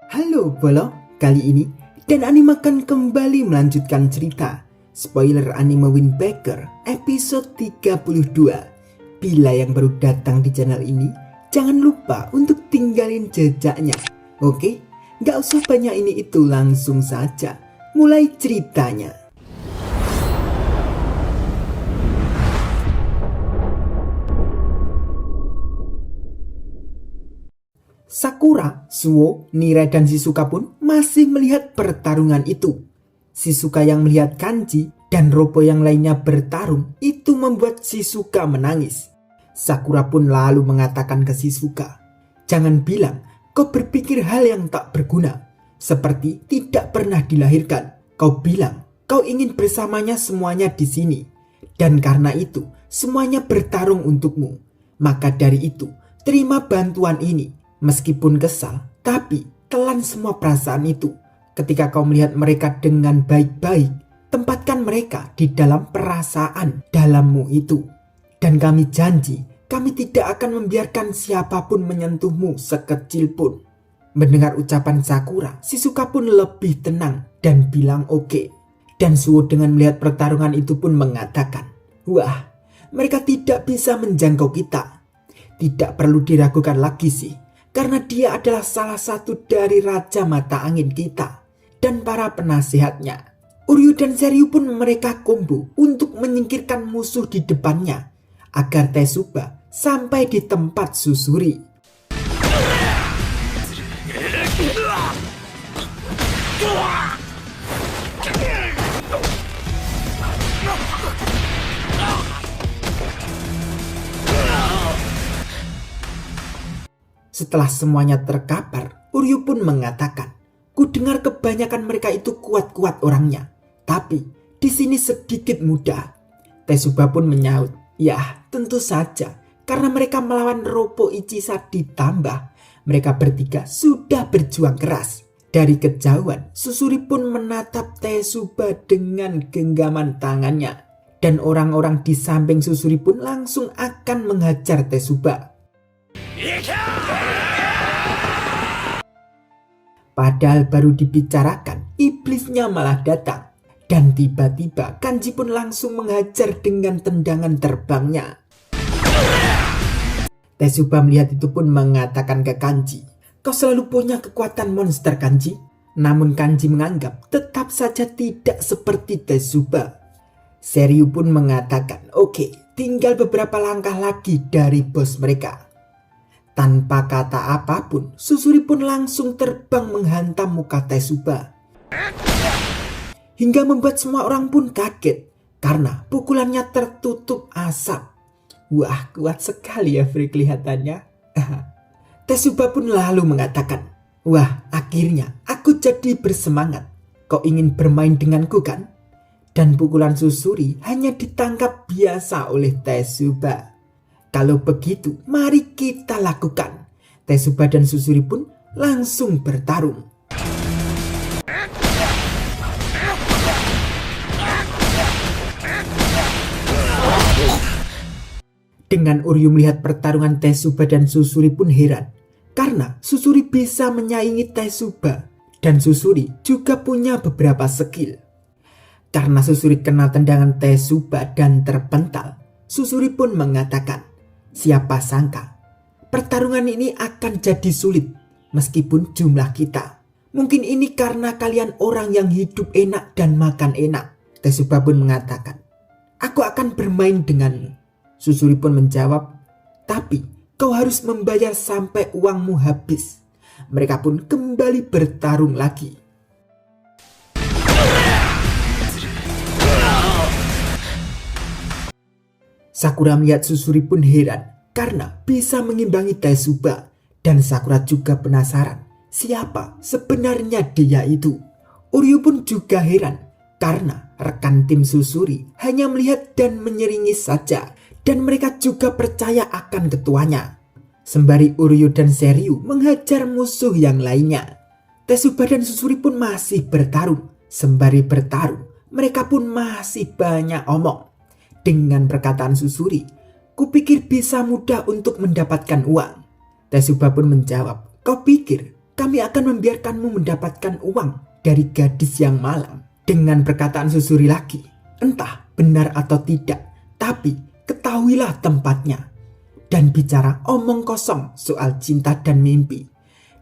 Halo Bolo, kali ini Dan Anime akan kembali melanjutkan cerita spoiler anime Wind Waker episode 32. Bila yang baru datang di channel ini, jangan lupa untuk tinggalin jejaknya. Oke, gak usah banyak ini itu, langsung saja mulai ceritanya. Sakura, Suo, Nira dan Shizuka pun masih melihat pertarungan itu. Shizuka yang melihat Kanji dan Robo yang lainnya bertarung itu membuat Shizuka menangis. Sakura pun lalu mengatakan ke Shizuka, "Jangan bilang kau berpikir hal yang tak berguna, seperti tidak pernah dilahirkan. Kau bilang kau ingin bersamanya semuanya di sini, dan karena itu semuanya bertarung untukmu. Maka dari itu terima bantuan ini. Meskipun kesal, tapi telan semua perasaan itu. Ketika kau melihat mereka dengan baik-baik, tempatkan mereka di dalam perasaan dalammu itu. Dan kami janji, kami tidak akan membiarkan siapapun menyentuhmu sekecil pun." Mendengar ucapan Sakura, Shizuka pun lebih tenang dan bilang oke. Dan Suo dengan melihat pertarungan itu pun mengatakan, "Wah, mereka tidak bisa menjangkau kita. Tidak perlu diragukan lagi sih. Karena dia adalah salah satu dari Raja Mata Angin kita dan para penasehatnya." Uryu dan Seryu pun mereka combo untuk menyingkirkan musuh di depannya agar Tezuba sampai di tempat Susuri. Setelah semuanya terkapar, Uryu pun mengatakan, "Ku dengar kebanyakan mereka itu kuat-kuat orangnya, tapi di sini sedikit mudah." Tezuba pun menyaut, "Ya, tentu saja, karena mereka melawan Robo Ichisa ditambah mereka bertiga sudah berjuang keras." Dari kejauhan, Susuri pun menatap Tezuba dengan genggaman tangannya, dan orang-orang di samping Susuri pun langsung akan menghajar Tezuba. Padahal baru dibicarakan, iblisnya malah datang. Dan tiba-tiba Kanji pun langsung menghajar dengan tendangan terbangnya. Tezuba melihat itu pun mengatakan ke Kanji, "Kau selalu punya kekuatan monster, Kanji." Namun Kanji menganggap tetap saja tidak seperti Tezuba. Seryu pun mengatakan, "Oke, tinggal beberapa langkah lagi dari bos mereka." Tanpa kata apapun, Susuri pun langsung terbang menghantam muka Tezuba. Hingga membuat semua orang pun kaget karena pukulannya tertutup asap. Wah, kuat sekali ya Free kelihatannya. Tezuba pun lalu mengatakan, "Wah, akhirnya aku jadi bersemangat. Kau ingin bermain denganku kan?" Dan pukulan Susuri hanya ditangkap biasa oleh Tezuba. "Kalau begitu, mari kita lakukan." Tezuba dan Susuri pun langsung bertarung. Dengan Uryu melihat pertarungan Tezuba dan Susuri pun heran. Karena Susuri bisa menyaingi Tezuba. Dan Susuri juga punya beberapa skill. Karena Susuri kenal tendangan Tezuba dan terpental, Susuri pun mengatakan, "Siapa sangka pertarungan ini akan jadi sulit meskipun jumlah kita. Mungkin ini karena kalian orang yang hidup enak dan makan enak." Tezuba pun mengatakan, "Aku akan bermain denganmu." Susuri pun menjawab, "Tapi kau harus membayar sampai uangmu habis." Mereka pun kembali bertarung lagi. Sakura melihat Susuri pun heran karena bisa mengimbangi Tezuba. Dan Sakura juga penasaran siapa sebenarnya dia itu. Uryu pun juga heran karena rekan tim Susuri hanya melihat dan menyeringi saja. Dan mereka juga percaya akan ketuanya. Sembari Uryu dan Seryu menghajar musuh yang lainnya, Tezuba dan Susuri pun masih bertarung. Sembari bertarung, mereka pun masih banyak omong. Dengan perkataan Susuri, Kupikir bisa mudah untuk mendapatkan uang. Tesuba pun menjawab, kau pikir kami akan membiarkanmu mendapatkan uang dari gadis yang malang? Dengan perkataan Susuri lagi, entah benar atau tidak, tapi ketahuilah tempatnya. Dan bicara omong kosong soal cinta dan mimpi.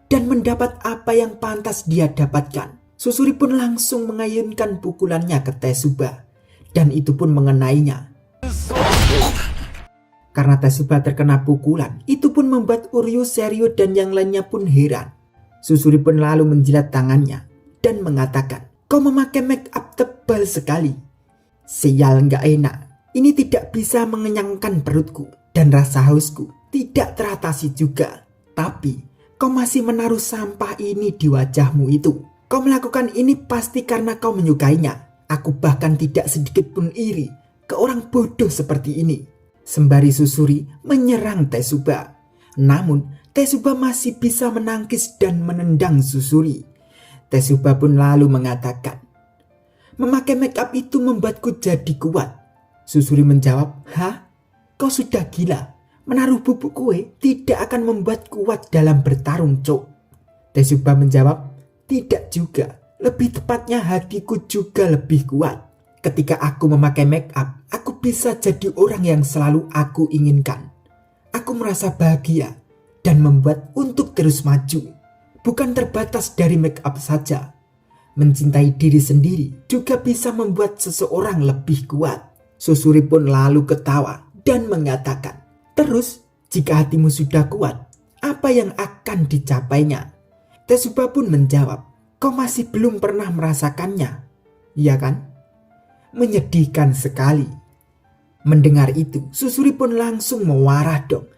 Dan mendapat apa yang pantas dia dapatkan. Susuri pun langsung mengayunkan pukulannya ke Tesuba. Dan itu pun mengenainya. Karena Tesuba terkena pukulan, itu pun membuat Uryu, Seryu, dan yang lainnya pun heran. Susuri pun lalu menjilat tangannya dan mengatakan, kau memakai make up tebal sekali. Sial, nggak enak. Ini tidak bisa mengenyangkan perutku dan rasa hausku tidak teratasi juga. Tapi kau masih menaruh sampah ini di wajahmu itu. Kau melakukan ini pasti karena kau menyukainya. Aku bahkan tidak sedikit pun iri ke orang bodoh seperti ini. Sembari Susuri menyerang Tesuba. Namun Tesuba masih bisa menangkis dan menendang Susuri. Tesuba pun lalu mengatakan, memakai make up itu membuatku jadi kuat. Susuri menjawab, hah? Kau sudah gila? Menaruh bubuk kue tidak akan membuat kuat dalam bertarung, Cok. Tesuba menjawab, tidak juga. Lebih tepatnya hatiku juga lebih kuat. Ketika aku memakai make up, aku bisa jadi orang yang selalu aku inginkan. Aku merasa bahagia dan membuat untuk terus maju. Bukan terbatas dari make up saja. Mencintai diri sendiri juga bisa membuat seseorang lebih kuat. Susuri pun lalu ketawa dan mengatakan, terus jika hatimu sudah kuat, apa yang akan dicapainya? Tesuba pun menjawab, kau masih belum pernah merasakannya, iya kan? Menyedihkan sekali. Mendengar itu, Susuri pun langsung mewarah dong.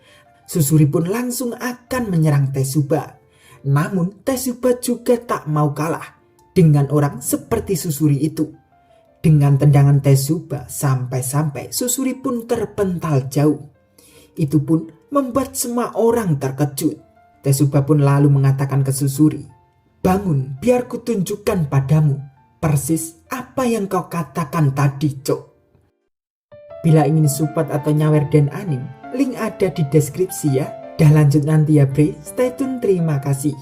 Susuri pun langsung akan menyerang Tesuba. Namun Tesuba juga tak mau kalah dengan orang seperti Susuri itu. Dengan tendangan Tesuba sampai-sampai Susuri pun terpental jauh. Itu pun membuat semua orang terkejut. Tesuba pun lalu mengatakan ke Susuri, bangun biar kutunjukkan padamu persis apa yang kau katakan tadi, Cok. Bila ingin support atau nyawer dan anime, link ada di deskripsi ya. Dah lanjut nanti ya bre, stay tune, terima kasih.